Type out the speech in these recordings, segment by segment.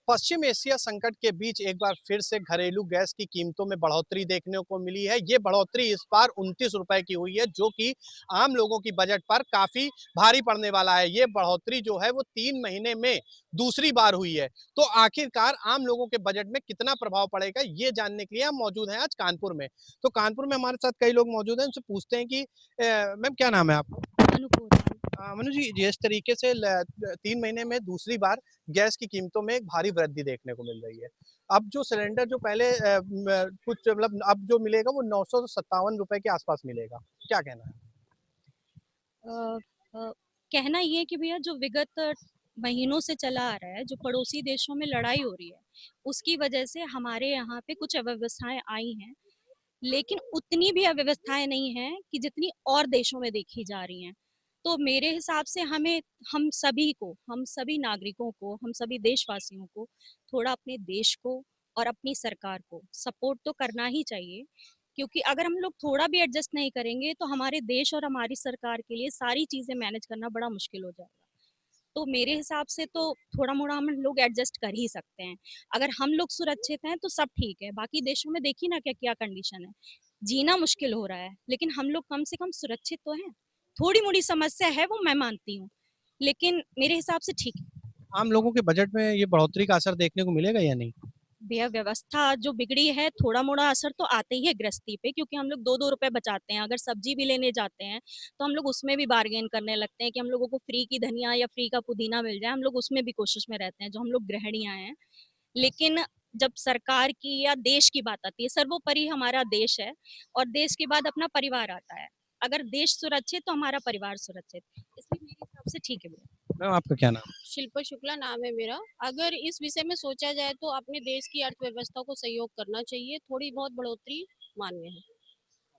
पश्चिम Asia संकट के बीच एक बार फिर से घरेलू गैस की कीमतों में बढ़ोतरी देखने को मिली है। ये बढ़ोतरी इस बार 29 रुपए की हुई है, जो कि आम लोगों की बजट पर काफी भारी पड़ने वाला है। ये बढ़ोतरी जो है वो 3 महीने में दूसरी बार हुई है। तो आखिरकार आम लोगों के बजट में कितना प्रभाव पड़ेगा, ये जानने के लिए हम मौजूद हैं आज कानपुर में। तो कानपुर में हमारे साथ कई लोग मौजूद हैं, उनसे पूछते हैं कि मैम क्या नाम है आपका? अनुपूरन। मनु जी, जिस तरीके से 3 महीने में दूसरी बार गैस की कीमतों में एक भारी वृद्धि देखने को मिल रही है। अब जो सिलेंडर जो पहले कुछ मतलब अब जो मिलेगा वो 957 रुपए के आसपास मिलेगा। क्या कहना है? अ, अ, कहना ये है कि भैया जो विगत महीनों से चला आ रहा है, जो पड़ोसी देशों में लड़ाई हो रही है, उसकी वजह से हमारे यहाँ पे कुछ अव्यवस्थाएं आई हैं, लेकिन उतनी भी अव्यवस्थाएं नहीं हैं कि जितनी और देशों में देखी जा रही हैं। तो मेरे हिसाब से हम सभी नागरिकों को, हम सभी देशवासियों को थोड़ा अपने देश को और अपनी सरकार को सपोर्ट तो करना ही चाहिए, क्योंकि अगर हम लोग थोड़ा भी एडजस्ट नहीं करेंगे तो हमारे देश और हमारी सरकार के लिए सारी चीजें मैनेज करना बड़ा मुश्किल हो जाएगा। तो मेरे हिसाब से तो थोड़ा मोड़ा हम लोग एडजस्ट कर ही सकते हैं। अगर हम लोग सुरक्षित हैं तो सब ठीक है। बाकी देशों में देखिए ना क्या क्या कंडीशन है। जीना मुश्किल हो रहा है, लेकिन हम लोग कम से कम सुरक्षित तो हैं। थोड़ी मोड़ी समस्या है वो मैं मानती हूँ, लेकिन मेरे हिसाब से ठीक है। आम लोगों के बजट में ये बढ़ोतरी का असर देखने को मिलेगा या नहीं? व्यय व्यवस्था जो बिगड़ी है, थोड़ा मोड़ा असर तो आता ही है गृहस्थी पे, क्योंकि हम लोग दो दो रुपए बचाते हैं। अगर सब्जी भी लेने जाते हैं तो हम लोग उसमें भी बार्गेन करने लगते हैं कि हम लोगों को फ्री की धनिया या फ्री का पुदीना मिल जाए। हम लोग उसमें भी कोशिश में रहते हैं, जो हम लोग गृहिणियां हैं। लेकिन जब सरकार की या देश की बात आती है, सर्वोपरि हमारा देश है, और देश के बाद अपना परिवार आता है। अगर देश सुरक्षित तो हमारा परिवार सुरक्षित, इसलिए मेरे हिसाब से ठीक है भैया। मैम आपका क्या नाम है? शिल्पा शुक्ला नाम है मेरा। अगर इस विषय में सोचा जाए तो अपने देश की अर्थव्यवस्था को सहयोग करना चाहिए। थोड़ी बहुत बढ़ोतरी मान्य है।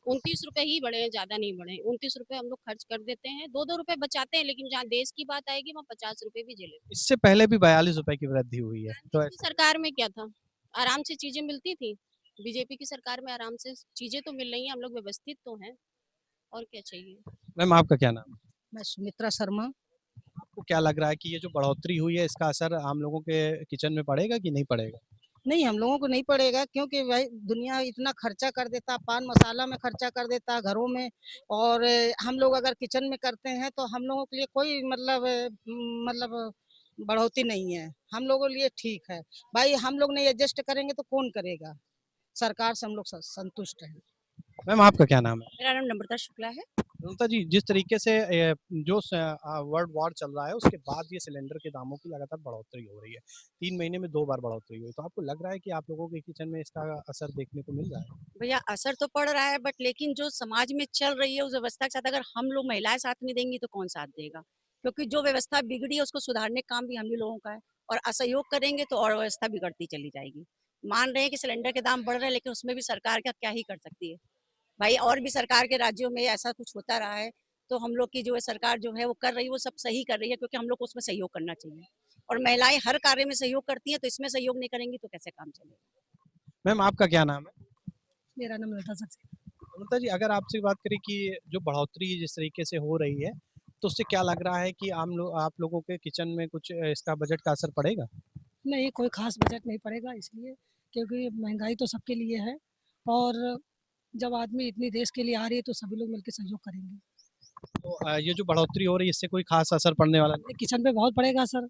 29 रुपए ही बढ़े हैं, ज्यादा नहीं बढ़े। 29 रुपए हम लोग खर्च कर देते हैं, दो दो रुपए बचाते हैं, लेकिन जहाँ देश की बात आएगी वहाँ 50 रुपए भी झेले। इससे पहले भी 42 रुपए की वृद्धि हुई है, तो कांग्रेस की ऐसा सरकार में क्या था? आराम से चीजें मिलती थी। बीजेपी की सरकार में आराम से चीजें तो मिल रही हैं, हम लोग व्यवस्थित तो हैं। और क्या चाहिए? मैम आपका क्या नाम है? मैं सुमित्रा शर्मा। आपको क्या लग रहा है कि ये जो बढ़ोतरी हुई है इसका असर आम लोगों के किचन में पड़ेगा कि नहीं पड़ेगा? नहीं, हम लोगों को नहीं पड़ेगा, क्योंकि भाई दुनिया इतना खर्चा कर देता, पान मसाला में खर्चा कर देता घरों में। और हम लोग अगर किचन में करते हैं तो हम लोगों के लिए कोई मतलब मतलब बढ़ोतरी नहीं है। हम लोगों के लिए ठीक है। भाई हम लोग नहीं एडजस्ट करेंगे तो कौन करेगा? सरकार से हम लोग संतुष्ट हैं। मैम आपका क्या नाम है? मेरा नाम नम्रता शुक्ला है। ममता जी, जिस तरीके से जो वर्ल्ड वॉर चल रहा है उसके बाद ये सिलेंडर के दामों की लगातार बढ़ोतरी हो रही है। 3 महीने में 2 बार बढ़ोतरी हुई, तो आपको लग रहा है कि आप लोगों के किचन में इसका असर देखने को मिल रहा है? भैया असर तो पड़ रहा है, बट लेकिन जो समाज में चल रही है उस व्यवस्था के साथ अगर हम लोग महिलाएं साथ नहीं देंगी तो कौन साथ देगा? क्योंकि जो व्यवस्था बिगड़ी है उसको सुधारने का काम भी हम ही लोगों का है, और असहयोग करेंगे तो और व्यवस्था बिगड़ती चली जाएगी। मान रहे हैं कि सिलेंडर के दाम बढ़ रहे हैं, लेकिन उसमें भी सरकार क्या ही कर सकती है भाई। और भी सरकार के राज्यों में ऐसा कुछ होता रहा है, तो हम लोग की जो है सरकार जो है वो कर रही है, वो सब सही कर रही है, क्योंकि हम लोग को उसमें सहयोग करना चाहिए। और महिलाएं हर कार्य में सहयोग करती हैं, तो इसमें सहयोग नहीं करेंगी तो कैसे काम चलेगा? मैम आपका क्या नाम है? मेरा नाम लता सक्सेना। ममता जी, अगर आपसे बात करें कि जो बढ़ोतरी जिस तरीके से हो रही है, तो उससे क्या लग रहा है कि आप लोगों के किचन में कुछ इसका बजट का असर पड़ेगा? नहीं, कोई खास बजट नहीं पड़ेगा, इसलिए क्योंकि महंगाई तो सबके लिए है। और जब आदमी इतनी देश के लिए आ रही है तो सभी लोग मिलकर सहयोग करेंगे। तो ये जो बढ़ोतरी हो रही है इससे कोई खास असर पड़ने वाला नहीं? किचन पे बहुत पड़ेगा सर।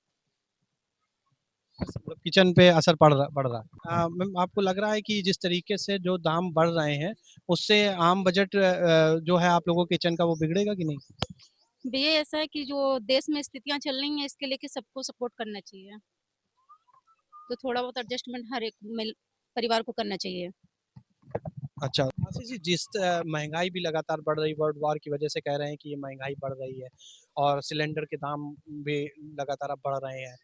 मतलब किचन पे असर पड़ रहा है। मैम आपको लग रहा है कि जिस तरीके से जो दाम बढ़ रहे हैं उससे आम बजट जो है आप लोगों के किचन का वो बिगड़ेगा कि नहीं? भैया ऐसा है कि जो देश में स्थितियां चल रही हैं, इसके लेके सबको सपोर्ट करना चाहिए। तो थोड़ा बहुत एडजस्टमेंट हर एक परिवार को करना चाहिए। अच्छा, आशीष जी, जिस महंगाई भी लगातार बढ़ रही, वर्ल्ड वॉर की वजह से कह रहे हैं कि ये महंगाई बढ़ रही है और सिलेंडर के दाम भी लगातार अब बढ़ रहे हैं।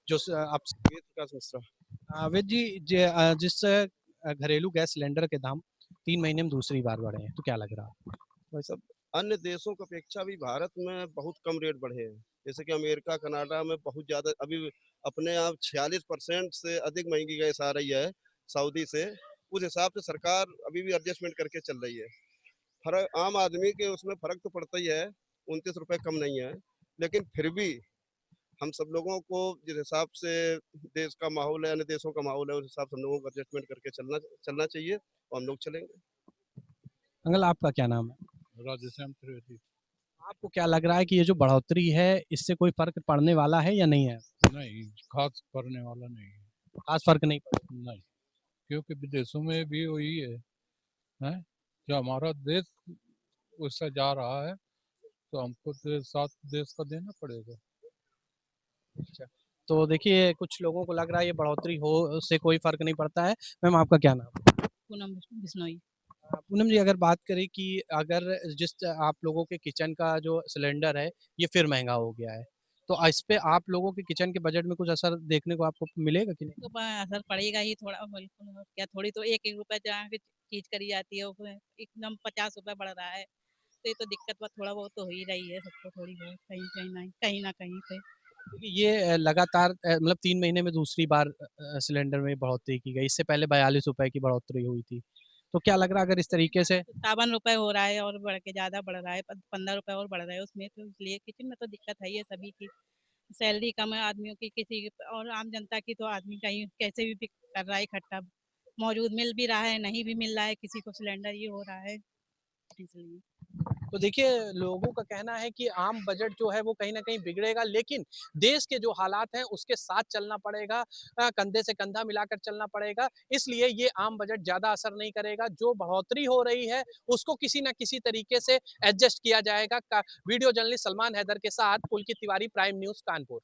जो आप वेद का मिश्रा वेद जी, जिस घरेलू गैस सिलेंडर के दाम 3 महीने में दूसरी बार बढ़े हैं, तो क्या लग रहा है? वैसे अन्य देशों की अपेक्षा भी भारत में बहुत कम रेट बढ़े हैं। जैसे कि अमेरिका, कनाडा में बहुत ज़्यादा अभी अपने आप 46% से अधिक महंगी गैस आ रही है सऊदी से। उस हिसाब से सरकार अभी भी एडजस्टमेंट करके चल रही है। फर्क आम आदमी के उसमें फ़र्क तो पड़ता ही है, 29 रुपये कम नहीं है। लेकिन फिर भी हम सब लोगों को जिस हिसाब से देश का माहौल है, अन्य देशों का माहौल है, उस हिसाब से हम लोगों को एडजस्टमेंट करके चलना चलना चाहिए और हम लोग चलेंगे। अंकल आपका क्या नाम है? राधेश्याम त्रिवेदी। आपको क्या लग रहा है कि ये जो बढ़ोतरी है इससे कोई फर्क पड़ने वाला है या नहीं है? नहीं, खास पड़ने वाला नहीं है। खास फर्क नहीं पड़ेगा। नहीं, क्योंकि विदेशों में भी वही है, हैं? जो हमारा देश उससे जा रहा है तो हमको साथ देश का देना पड़ेगा। अच्छा, तो देखिए कुछ लोगों को लग रहा है ये बढ़ोतरी हो से कोई फर्क नहीं पड़ता है। मैम आपका क्या नाम है? पूनम बिश्नोई। पूनम जी अगर बात करें कि अगर जिस आप लोगों के किचन का जो सिलेंडर है ये फिर महंगा हो गया है, तो इस पे आप लोगों के किचन के बजट में कुछ असर देखने को आपको मिलेगा कि नहीं? तो असर पड़ेगा ही थोड़ा, बिल्कुल। और क्या, थोड़ी तो एक एक रुपए जहाँ की चीज करी जाती है उसमें एकदम 50 रुपए बढ़ रहा है, तो ये तो दिक्कत बस थोड़ा बहुत तो हो ही रही है सबको, थोड़ी बहुत कहीं कहीं ना कहीं ना कहीं पे। क्योंकि ये लगातार मतलब 3 महीने में दूसरी बार सिलेंडर में बढ़ोतरी की गई। इससे पहले 42 रुपए की बढ़ोतरी हुई थी। तो क्या लग रहा है अगर इस तरीके से 57 रुपए हो रहा है और बढ़ के ज्यादा बढ़ रहा है, 15 रुपए और बढ़ रहा है उसमें, तो इसलिए किचन में तो दिक्कत है ही है सभी की। सैलरी कम है आदमियों की, किसी की, और आम जनता की तो आदमी कहीं कैसे भी कर रहा है इकट्ठा, मौजूद मिल भी रहा है, नहीं भी मिल रहा है, किसी को सिलेंडर ये हो रहा है, इसलिए। तो देखिए लोगों का कहना है कि आम बजट जो है वो कहीं न कहीं बिगड़ेगा, लेकिन देश के जो हालात हैं उसके साथ चलना पड़ेगा, कंधे से कंधा मिलाकर चलना पड़ेगा। इसलिए ये आम बजट ज़्यादा असर नहीं करेगा। जो बढ़ोतरी हो रही है उसको किसी न किसी तरीके से एडजस्ट किया जाएगा। वीडियो जर्नलिस्ट सलमान हैदर के साथ पुलकित तिवारी, प्राइम न्यूज़ कानपुर।